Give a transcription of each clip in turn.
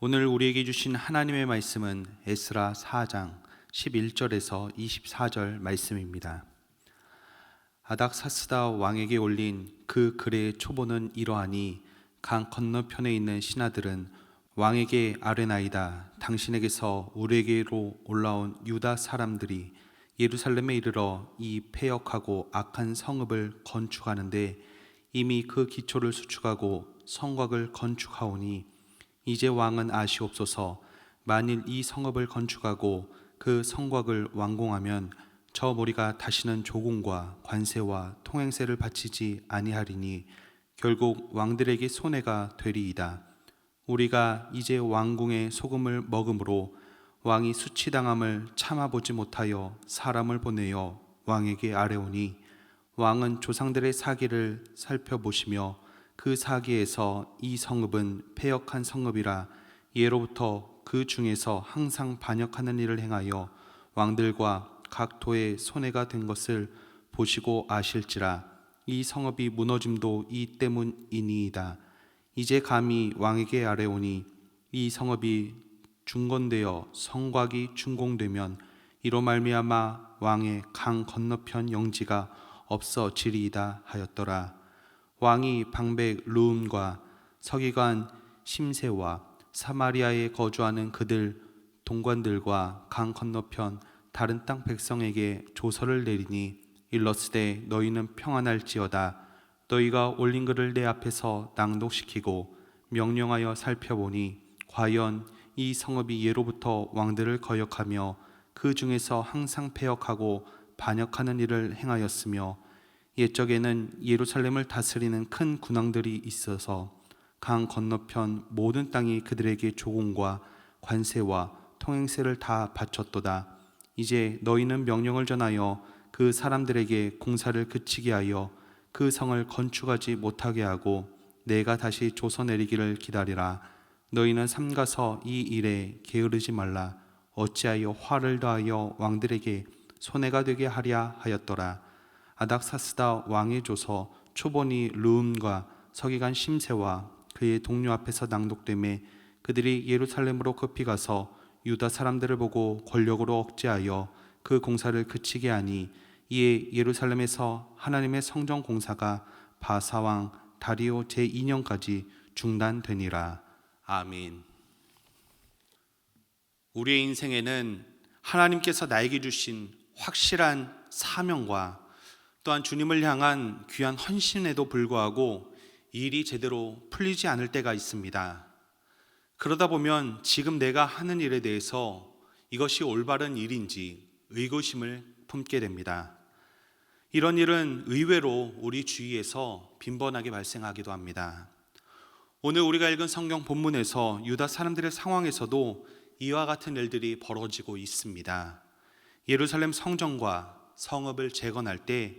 오늘 우리에게 주신 하나님의 말씀은 에스라 4장 11절에서 24절 말씀입니다. 아닥사스다 왕에게 올린 그 글의 초본은 이러하니 강 건너편에 있는 신하들은 왕에게 아뢰나이다. 당신에게서 우리에게로 올라온 유다 사람들이 예루살렘에 이르러 이 패역하고 악한 성읍을 건축하는데 이미 그 기초를 수축하고 성곽을 건축하오니 이제 왕은 아시옵소서. 만일 이 성읍을 건축하고 그 성곽을 완공하면 저 무리가 다시는 조공과 관세와 통행세를 바치지 아니하리니 결국 왕들에게 손해가 되리이다. 우리가 이제 왕궁의 소금을 먹음으로 왕이 수치당함을 참아보지 못하여 사람을 보내어 왕에게 아뢰오니 왕은 조상들의 사기를 살펴보시며 그 사기에서 이 성읍은 패역한 성읍이라 예로부터 그 중에서 항상 반역하는 일을 행하여 왕들과 각 도에 손해가 된 것을 보시고 아실지라 이 성읍이 무너짐도 이 때문이니이다. 이제 감히 왕에게 아뢰오니 이 성읍이 중건되어 성곽이 준공되면 이로 말미암아 왕의 강 건너편 영지가 없어지리이다 하였더라. 왕이 방백 르움과 서기관 심세와 사마리아에 거주하는 그들 동관들과 강 건너편 다른 땅 백성에게 조서를 내리니 일러스되 너희는 평안할지어다. 너희가 올린 글을 내 앞에서 낭독시키고 명령하여 살펴보니 과연 이 성읍이 예로부터 왕들을 거역하며 그 중에서 항상 패역하고 반역하는 일을 행하였으며 옛적에는 예루살렘을 다스리는 큰 군왕들이 있어서 강 건너편 모든 땅이 그들에게 조공과 관세와 통행세를 다 바쳤도다. 이제 너희는 명령을 전하여 그 사람들에게 공사를 그치게 하여 그 성을 건축하지 못하게 하고 내가 다시 조서 내리기를 기다리라. 너희는 삼가서 이 일에 게으르지 말라. 어찌하여 화를 더하여 왕들에게 손해가 되게 하랴 하였더라. 아닥사스다 왕의 조서 초본이 르움과 서기관 심세와 그의 동료 앞에서 낭독되매 그들이 예루살렘으로 급히 가서 유다 사람들을 보고 권력으로 억제하여 그 공사를 그치게 하니 이에 예루살렘에서 하나님의 성전 공사가 바사왕 다리오 제2년까지 중단되니라. 아멘. 우리의 인생에는 하나님께서 나에게 주신 확실한 사명과 또한 주님을 향한 귀한 헌신에도 불구하고 일이 제대로 풀리지 않을 때가 있습니다. 그러다 보면 지금 내가 하는 일에 대해서 이것이 올바른 일인지 의구심을 품게 됩니다. 이런 일은 의외로 우리 주위에서 빈번하게 발생하기도 합니다. 오늘 우리가 읽은 성경 본문에서 유다 사람들의 상황에서도 이와 같은 일들이 벌어지고 있습니다. 예루살렘 성전과 성읍을 재건할 때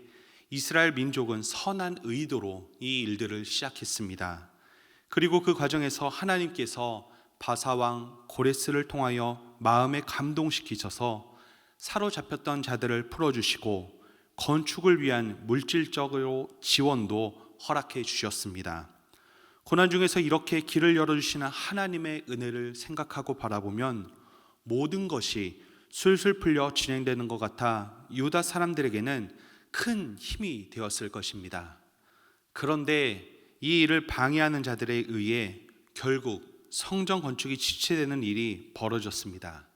이스라엘 민족은 선한 의도로 이 일들을 시작했습니다. 그리고 그 과정에서 하나님께서 바사왕 고레스를 통하여 마음에 감동시키셔서 사로잡혔던 자들을 풀어주시고 건축을 위한 물질적으로 지원도 허락해 주셨습니다. 고난 중에서 이렇게 길을 열어주시는 하나님의 은혜를 생각하고 바라보면 모든 것이 술술 풀려 진행되는 것 같아 유다 사람들에게는 큰 힘이 되었을 것입니다. 그런데 이 일을 방해하는 자들에 의해 결국 성전 건축이 지체되는 일이 벌어졌습니다.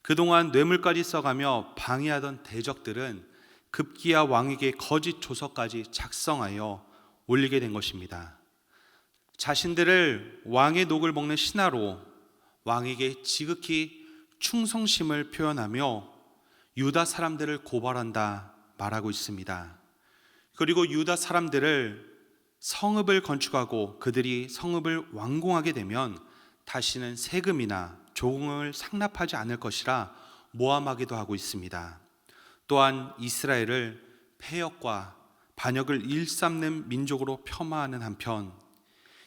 그동안 뇌물까지 써가며 방해하던 대적들은 급기야 왕에게 거짓 조서까지 작성하여 올리게 된 것입니다. 자신들을 왕의 녹을 먹는 신하로 왕에게 지극히 충성심을 표현하며 유다 사람들을 고발한다 말하고 있습니다. 그리고 유다 사람들을 성읍을 건축하고 그들이 성읍을 완공하게 되면 다시는 세금이나 조공을 상납하지 않을 것이라 모함하기도 하고 있습니다. 또한 이스라엘을 패역과 반역을 일삼는 민족으로 폄하하는 한편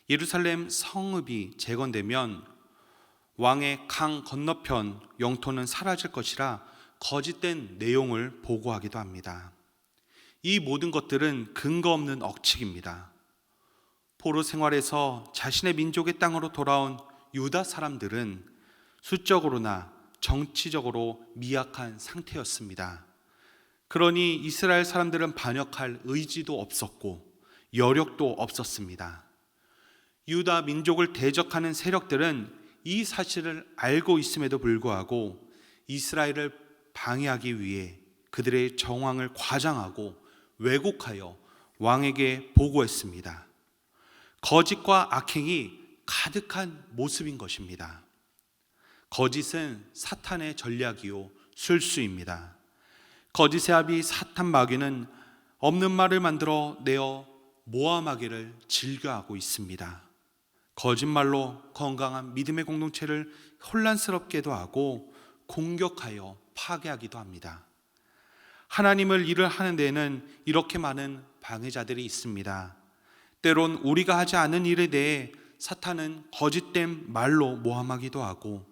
예루살렘 성읍이 재건되면 왕의 강 건너편 영토는 사라질 것이라 거짓된 내용을 보고하기도 합니다. 이 모든 것들은 근거 없는 억측입니다. 포로 생활에서 자신의 민족의 땅으로 돌아온 유다 사람들은 수적으로나 정치적으로 미약한 상태였습니다. 그러니 이스라엘 사람들은 반역할 의지도 없었고 여력도 없었습니다. 유다 민족을 대적하는 세력들은 이 사실을 알고 있음에도 불구하고 이스라엘을 방해하기 위해 그들의 정황을 과장하고 왜곡하여 왕에게 보고했습니다. 거짓과 악행이 가득한 모습인 것입니다. 거짓은 사탄의 전략이요 술수입니다. 거짓의 아비 사탄 마귀는 없는 말을 만들어 내어 모함하기를 즐겨하고 있습니다. 거짓말로 건강한 믿음의 공동체를 혼란스럽게도 하고 공격하여 파괴하기도 합니다. 하나님을 일을 하는 데에는 이렇게 많은 방해자들이 있습니다. 때론 우리가 하지 않은 일에 대해 사탄은 거짓된 말로 모함하기도 하고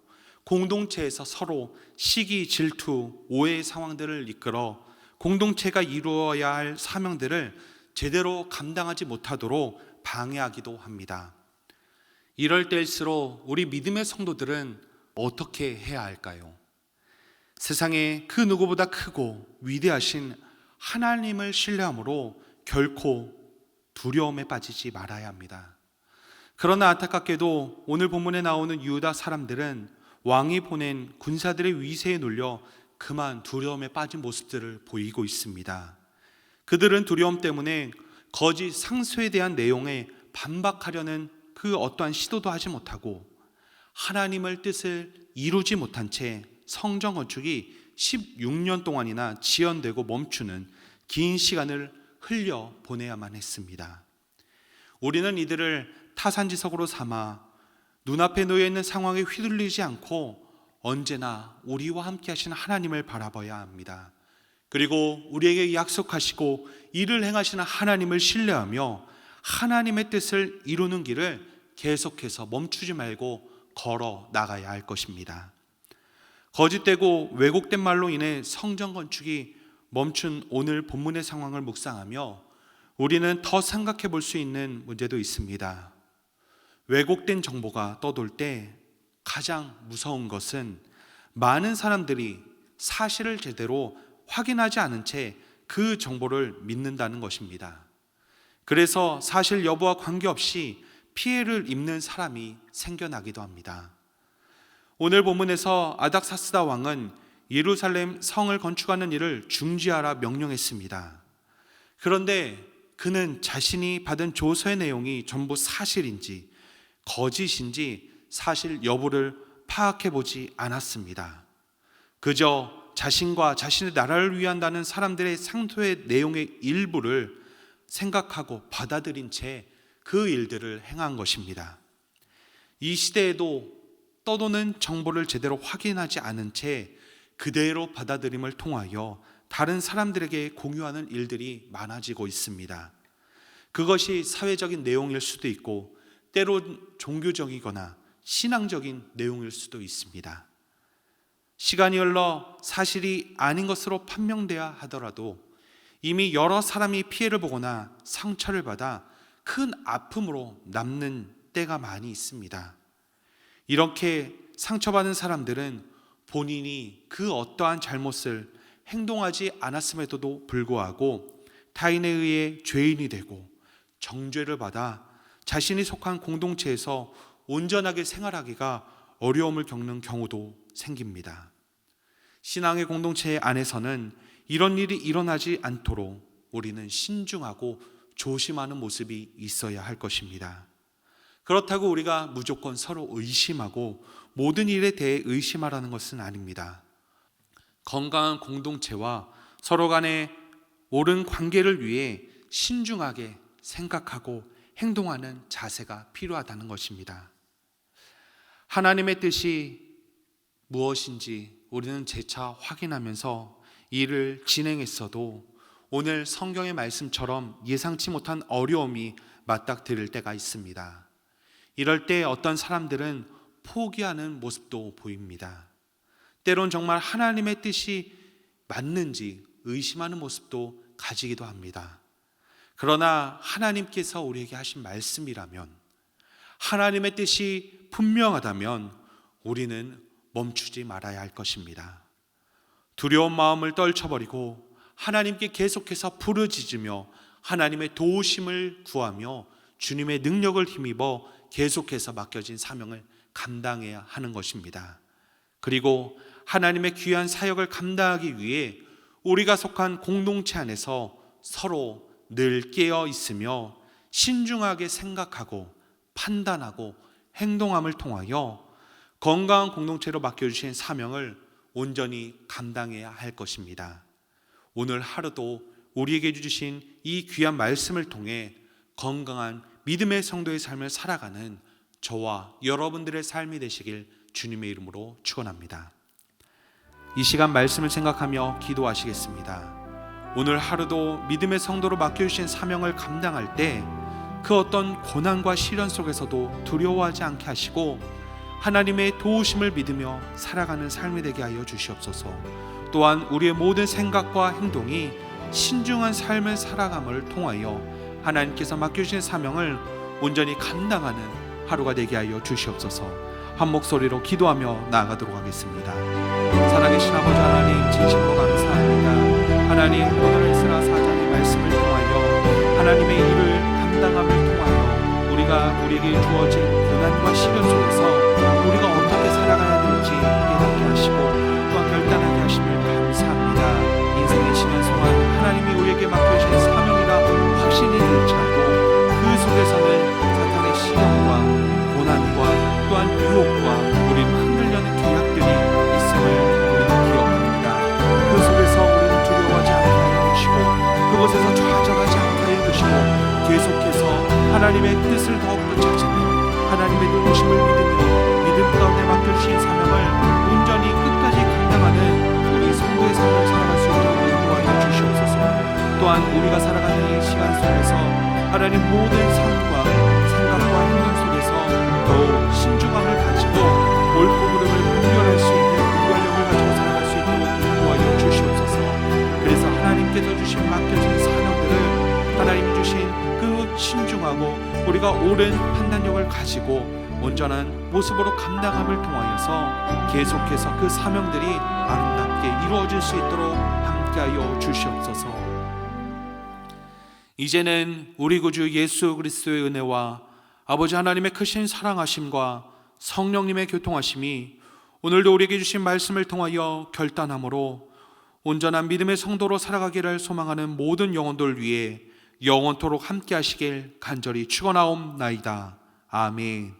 공동체에서 서로 시기, 질투, 오해의 상황들을 이끌어 공동체가 이루어야 할 사명들을 제대로 감당하지 못하도록 방해하기도 합니다. 이럴 때일수록 우리 믿음의 성도들은 어떻게 해야 할까요? 세상에 그 누구보다 크고 위대하신 하나님을 신뢰함으로 결코 두려움에 빠지지 말아야 합니다. 그러나 안타깝게도 오늘 본문에 나오는 유다 사람들은 왕이 보낸 군사들의 위세에 놀려 그만 두려움에 빠진 모습들을 보이고 있습니다. 그들은 두려움 때문에 거짓 상소에 대한 내용에 반박하려는 그 어떠한 시도도 하지 못하고 하나님의 뜻을 이루지 못한 채 성전 건축이 16년 동안이나 지연되고 멈추는 긴 시간을 흘려 보내야만 했습니다. 우리는 이들을 타산지석으로 삼아 눈앞에 놓여 있는 상황에 휘둘리지 않고 언제나 우리와 함께 하시는 하나님을 바라봐야 합니다. 그리고 우리에게 약속하시고 일을 행하시는 하나님을 신뢰하며 하나님의 뜻을 이루는 길을 계속해서 멈추지 말고 걸어 나가야 할 것입니다. 거짓되고 왜곡된 말로 인해 성전 건축이 멈춘 오늘 본문의 상황을 묵상하며 우리는 더 생각해 볼 수 있는 문제도 있습니다. 왜곡된 정보가 떠돌 때 가장 무서운 것은 많은 사람들이 사실을 제대로 확인하지 않은 채 그 정보를 믿는다는 것입니다. 그래서 사실 여부와 관계없이 피해를 입는 사람이 생겨나기도 합니다. 오늘 본문에서 아닥사스다 왕은 예루살렘 성을 건축하는 일을 중지하라 명령했습니다. 그런데 그는 자신이 받은 조서의 내용이 전부 사실인지 거짓인지 사실 여부를 파악해 보지 않았습니다. 그저 자신과 자신의 나라를 위한다는 사람들의 상소의 내용의 일부를 생각하고 받아들인 채 그 일들을 행한 것입니다. 이 시대에도 떠도는 정보를 제대로 확인하지 않은 채 그대로 받아들임을 통하여 다른 사람들에게 공유하는 일들이 많아지고 있습니다. 그것이 사회적인 내용일 수도 있고 때론 종교적이거나 신앙적인 내용일 수도 있습니다. 시간이 흘러 사실이 아닌 것으로 판명돼야 하더라도 이미 여러 사람이 피해를 보거나 상처를 받아 큰 아픔으로 남는 때가 많이 있습니다. 이렇게 상처받은 사람들은 본인이 그 어떠한 잘못을 행동하지 않았음에도 불구하고 타인에 의해 죄인이 되고 정죄를 받아 자신이 속한 공동체에서 온전하게 생활하기가 어려움을 겪는 경우도 생깁니다. 신앙의 공동체 안에서는 이런 일이 일어나지 않도록 우리는 신중하고 조심하는 모습이 있어야 할 것입니다. 그렇다고 우리가 무조건 서로 의심하고 모든 일에 대해 의심하라는 것은 아닙니다. 건강한 공동체와 서로 간의 옳은 관계를 위해 신중하게 생각하고 행동하는 자세가 필요하다는 것입니다. 하나님의 뜻이 무엇인지 우리는 재차 확인하면서 일을 진행했어도 오늘 성경의 말씀처럼 예상치 못한 어려움이 맞닥뜨릴 때가 있습니다. 이럴 때 어떤 사람들은 포기하는 모습도 보입니다. 때론 정말 하나님의 뜻이 맞는지 의심하는 모습도 가지기도 합니다. 그러나 하나님께서 우리에게 하신 말씀이라면, 하나님의 뜻이 분명하다면 우리는 멈추지 말아야 할 것입니다. 두려운 마음을 떨쳐버리고 하나님께 계속해서 부르짖으며 하나님의 도우심을 구하며 주님의 능력을 힘입어 계속해서 맡겨진 사명을 감당해야 하는 것입니다. 그리고 하나님의 귀한 사역을 감당하기 위해 우리가 속한 공동체 안에서 서로 늘 깨어 있으며 신중하게 생각하고 판단하고 행동함을 통하여 건강한 공동체로 맡겨주신 사명을 온전히 감당해야 할 것입니다. 오늘 하루도 우리에게 주신 이 귀한 말씀을 통해 건강한 믿음의 성도의 삶을 살아가는 저와 여러분들의 삶이 되시길 주님의 이름으로 축원합니다. 이 시간 말씀을 생각하며 기도하시겠습니다. 오늘 하루도 믿음의 성도로 맡겨주신 사명을 감당할 때 그 어떤 고난과 시련 속에서도 두려워하지 않게 하시고 하나님의 도우심을 믿으며 살아가는 삶이 되게 하여 주시옵소서. 또한 우리의 모든 생각과 행동이 신중한 삶을 살아감을 통하여 하나님께서 맡겨주신 사명을 온전히 감당하는 하루가 되게 하여 주시옵소서. 한 목소리로 기도하며 나아가도록 하겠습니다. 살아계신 아버지 하나님, 진심으로 감사합니다. 하나님, 오늘 에스라 4장의 말씀을 통하여 하나님의 일을 감당함을 통하여 우리에게 주어진 고난과 시련 속에서 우리가 어떻게 살아가야 될지 깨닫게 하시고 또한 결단하게 하심을 감사합니다. 인생의 시간 동안 하나님이 우리에게 맡겨주신 사명이라 확신이 들지 않고 그 속에서는 사탄의 시련과 고난과 또한 유혹과 우리를 흔들려는 계약들이 있음을 우리는 기억합니다. 그 속에서 우리는 두려워하지 않게 하여 주시고 그곳에서 좌절하지 않게 하여 주시고 계속해서 하나님의 뜻을 더욱더 찾으며 하나님의 도우심을 믿으며 믿음 가운데 맡겨주신 사명을 온전히 끝까지 감당하는 우리 성도의 삶을 살아갈 수 있도록 인도하여 주시옵소서. 또한 우리가 살아가는 이 시간 속에서 하나님 모든 삶과 생각과 행동 속에서 더욱 신중함을 가지고 옳고 그름을 분별할 수 있는 분별력을 가지고 살아갈 수 있도록 인도하여 주시옵소서. 그래서 하나님께서 주신 맡겨진 사명들을 하나님이 주신 그 신중하고 우리가 옳은 판단력을 가지고 온전한 모습으로 감당함을 통하여서 계속해서 그 사명들이 아름답게 이루어질 수 있도록 함께하여 주시옵소서. 이제는 우리 구주 예수 그리스도의 은혜와 아버지 하나님의 크신 사랑하심과 성령님의 교통하심이 오늘도 우리에게 주신 말씀을 통하여 결단함으로 온전한 믿음의 성도로 살아가기를 소망하는 모든 영혼들 위해 영원토록 함께 하시길 간절히 축원하옵나이다. 아멘.